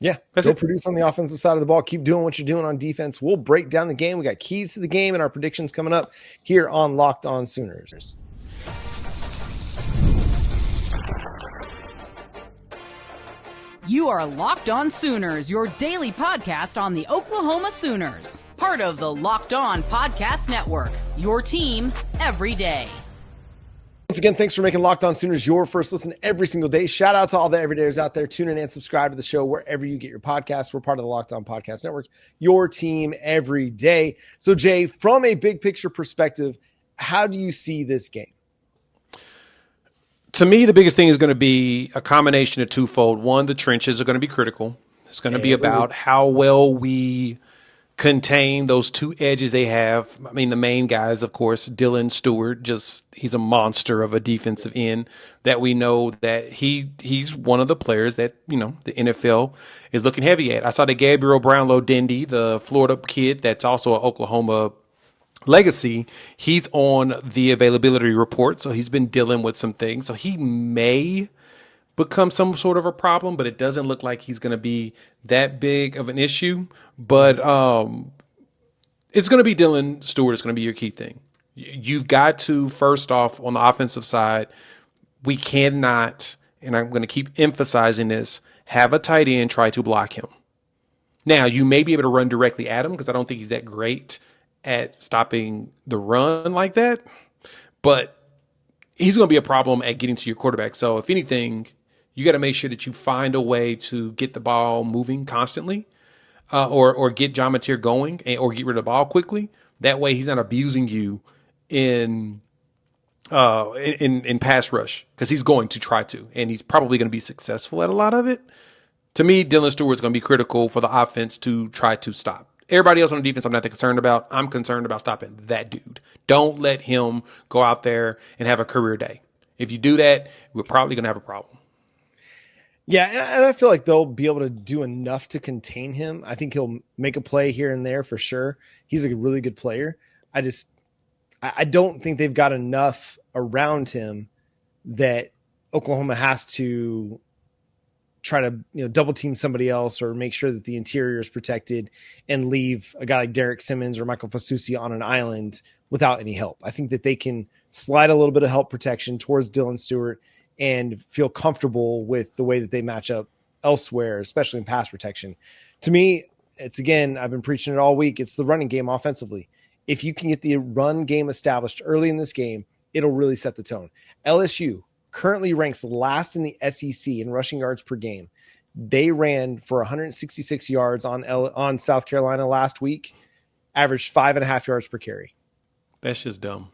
Yeah, go produce on the offensive side of the ball. Keep doing what you're doing on defense. We'll break down the game. We got keys to the game and our predictions coming up here on Locked On Sooners. You are Locked On Sooners, your daily podcast on the Oklahoma Sooners. Part of the Locked On Podcast Network, your team every day. Once again, thanks for making Locked On Sooners your first listen every single day. Shout out to all the everydayers out there. Tune in and subscribe to the show wherever you get your podcasts. We're part of the Locked On Podcast Network, your team every day. So, Jay, from a big picture perspective, how do you see this game? To me, the biggest thing is going to be a combination of twofold. One, the trenches are going to be critical. It's going to be about how well we contain those two edges they have. I mean, the main guys, of course, Dylan Stewart, he's a monster of a defensive end that we know that he's one of the players that, the NFL is looking heavy at. I saw that Gabriel Brownlow-Dendy, the Florida kid that's also an Oklahoma legacy, he's on the availability report, so he's been dealing with some things. So he may become some sort of a problem, but it doesn't look like he's going to be that big of an issue. But it's going to be Dylan Stewart. It's going to be your key thing. You've got to, first off, on the offensive side, we cannot, and I'm going to keep emphasizing this, have a tight end try to block him. Now, you may be able to run directly at him because I don't think he's that great at stopping the run like that, but he's going to be a problem at getting to your quarterback. So if anything, you got to make sure that you find a way to get the ball moving constantly, or get Jovantae going, or get rid of the ball quickly. That way, he's not abusing you in pass rush, because he's going to try to, and he's probably going to be successful at a lot of it. To me, Dylan Stewart is going to be critical for the offense to try to stop. Everybody else on the defense, I'm not that concerned about. I'm concerned about stopping that dude. Don't let him go out there and have a career day. If you do that, we're probably going to have a problem. Yeah, and I feel like they'll be able to do enough to contain him. I think he'll make a play here and there for sure. He's a really good player. I don't think they've got enough around him that Oklahoma has to try to double team somebody else or make sure that the interior is protected and leave a guy like Derek Simmons or Michael Fasusi on an island without any help. I think that they can slide a little bit of help protection towards Dylan Stewart and feel comfortable with the way that they match up elsewhere, especially in pass protection. To me, it's, again, I've been preaching it all week. It's the running game offensively. If you can get the run game established early in this game, it'll really set the tone. LSU currently ranks last in the SEC in rushing yards per game. They ran for 166 yards on South Carolina last week, averaged 5.5 yards per carry. That's just dumb.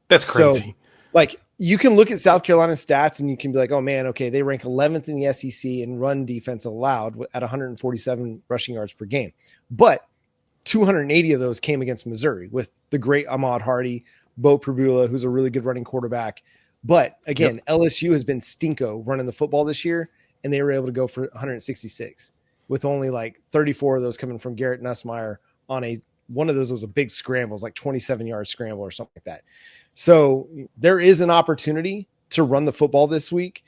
That's crazy. So, you can look at South Carolina stats and you can be like, oh man, okay, they rank 11th in the SEC in run defense allowed at 147 rushing yards per game. But 280 of those came against Missouri with the great Ahmad Hardy, Bo Prabula, who's a really good running quarterback. But again, LSU has been stinko running the football this year, and they were able to go for 166 with only 34 of those coming from Garrett Nussmeier on one of those was a big scramble, it was 27-yard scramble or something like that. So there is an opportunity to run the football this week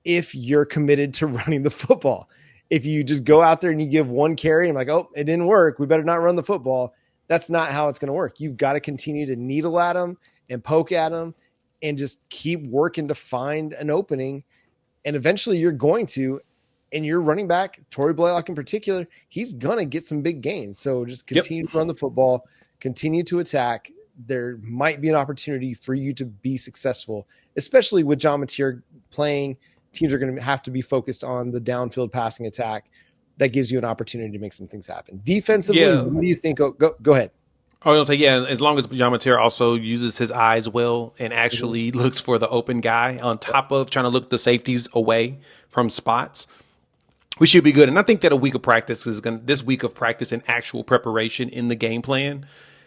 if you're committed to running the football. If you just go out there and you give one carry and oh, it didn't work, we better not run the football. That's not how it's going to work. You've got to continue to needle at them and poke at them and just keep working to find an opening. And eventually you're going to, and your running back, Tory Blaylock in particular, he's going to get some big gains. So just continue to run the football, continue to attack. There might be an opportunity for you to be successful, especially with Jovantae playing. Teams are going to have to be focused on the downfield passing attack. That gives you an opportunity to make some things happen. Defensively, what do you think? Go ahead. I was going to say, as long as Jovantae also uses his eyes well and actually looks for the open guy on top of trying to look the safeties away from spots, we should be good. And I think that this week of practice and actual preparation in the game plan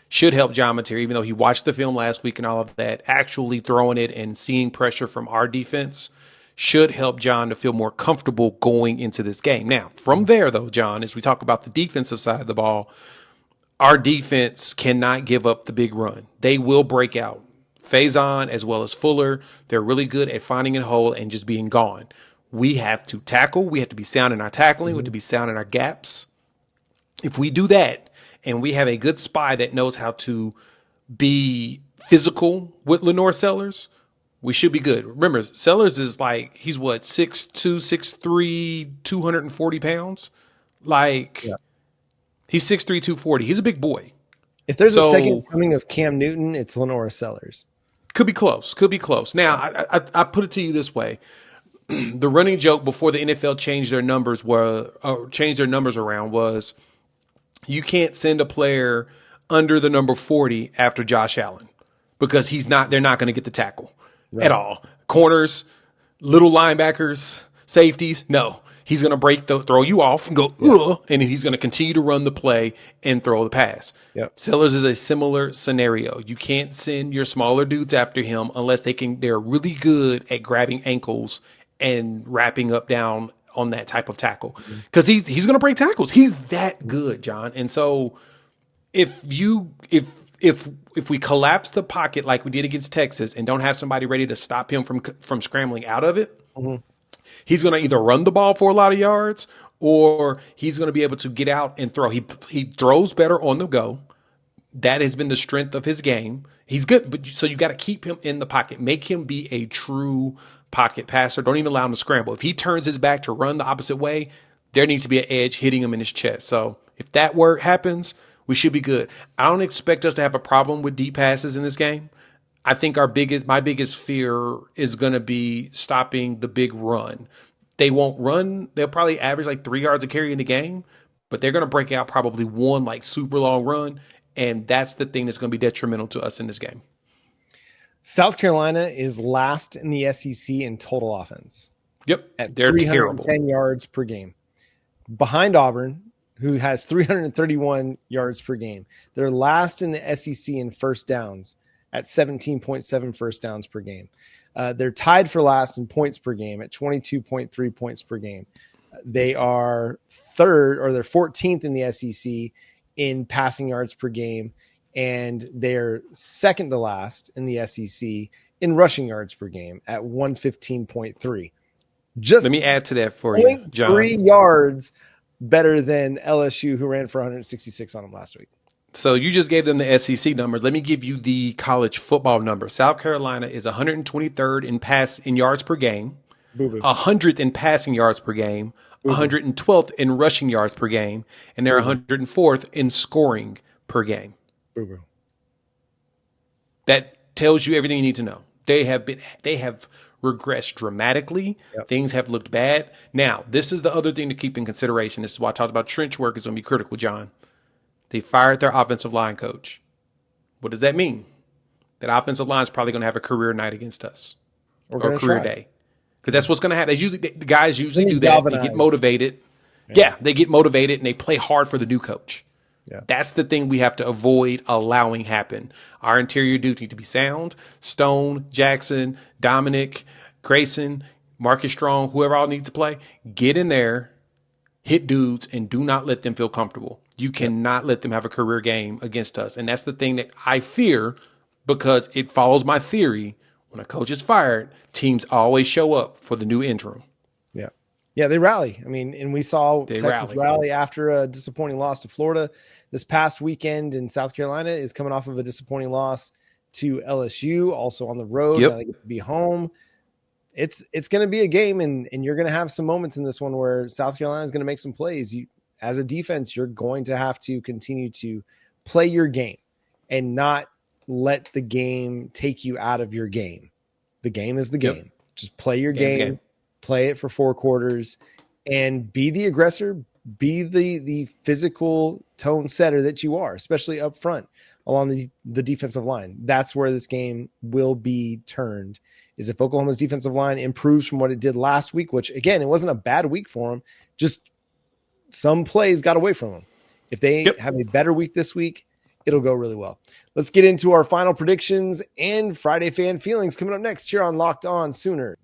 should help Jovantae, even though he watched the film last week and all of that. Actually throwing it and seeing pressure from our defense should help John to feel more comfortable going into this game. Now, from there, though, John, as we talk about the defensive side of the ball, our defense cannot give up the big run. They will break out. Faison as well as Fuller, they're really good at finding a hole and just being gone. We have to tackle. We have to be sound in our tackling. We have to be sound in our gaps. If we do that and we have a good spy that knows how to be physical with Lenore Sellers, we should be good. Remember, Sellers is like, he's what, 6'2", 6'3", 240 pounds? Like, he's 6'3", 240. He's a big boy. If there's a second coming of Cam Newton, it's Lenore Sellers. Could be close. Could be close. Now, I put it to you this way. The running joke before the NFL changed their numbers around was you can't send a player under the number 40 after Josh Allen because they're not going to get the tackle at all. Corners, little linebackers, safeties, no. He's going to throw you off and go, and he's going to continue to run the play and throw the pass. Yep. Sellers is a similar scenario. You can't send your smaller dudes after him unless they're really good at grabbing ankles and wrapping up down on that type of tackle. Because he's going to break tackles. He's that good, John. And so if we collapse the pocket like we did against Texas and don't have somebody ready to stop him from scrambling out of it, he's going to either run the ball for a lot of yards or he's going to be able to get out and throw. He throws better on the go. That has been the strength of his game. He's good, but so you got to keep him in the pocket. Make him be a true pocket passer. Don't even allow him to scramble. If he turns his back to run the opposite way, there needs to be an edge hitting him in his chest. So if that work happens, we should be good. I don't expect us to have a problem with deep passes in this game. I think my biggest fear is going to be stopping the big run. They won't run. They'll probably average like 3 yards a carry in the game, but they're going to break out probably one like super long run. And that's the thing that's going to be detrimental to us in this game. South Carolina is last in the SEC in total offense. Yep. They're 310 terrible. Yards per game. Behind Auburn, who has 331 yards per game. They're last in the SEC in first downs at 17.7 first downs per game. They're tied for last in points per game at 22.3 points per game. They are third, or they're 14th in the SEC in passing yards per game, and they're second to last in the SEC in rushing yards per game at 115.3. Let me add to that for you, John. 3 yards better than LSU, who ran for 166 on them last week. So you just gave them the SEC numbers. Let me give you the college football numbers. South Carolina is 123rd in yards per game, 100th in passing yards per game, 112th in rushing yards per game, and they're 104th in scoring per game. That tells you everything you need to know. They have regressed dramatically. Yep. Things have looked bad. Now, this is the other thing to keep in consideration. This is why I talked about trench work is going to be critical, John. They fired their offensive line coach. What does that mean? That offensive line is probably going to have a career night against us or a career day. Because that's what's going to happen. The guys usually do that. They get motivated. Yeah, they get motivated and they play hard for the new coach. Yeah. That's the thing we have to avoid allowing happen. Our interior dudes need to be sound. Stone, Jackson, Dominic, Grayson, Marcus Strong, whoever all needs to play, get in there, hit dudes, and do not let them feel comfortable. You cannot let them have a career game against us. And that's the thing that I fear, because it follows my theory. When a coach is fired, teams always show up for the new interim. Yeah, they rally. I mean, and we saw Texas rally after a disappointing loss to Florida this past weekend, and South Carolina is coming off of a disappointing loss to LSU, also on the road. Now they get to be home. It's going to be a game, and you're going to have some moments in this one where South Carolina is going to make some plays. As a defense, you're going to have to continue to play your game and not let the game take you out of your game. The game is the game. Just play your game. Play it for 4 quarters and be the aggressor, be the physical tone setter that you are, especially up front along the defensive line. That's where this game will be turned, is if Oklahoma's defensive line improves from what it did last week, which, again, it wasn't a bad week for them. Just some plays got away from them. If they have a better week this week, it'll go really well. Let's get into our final predictions and Friday fan feelings coming up next here on Locked On Sooners.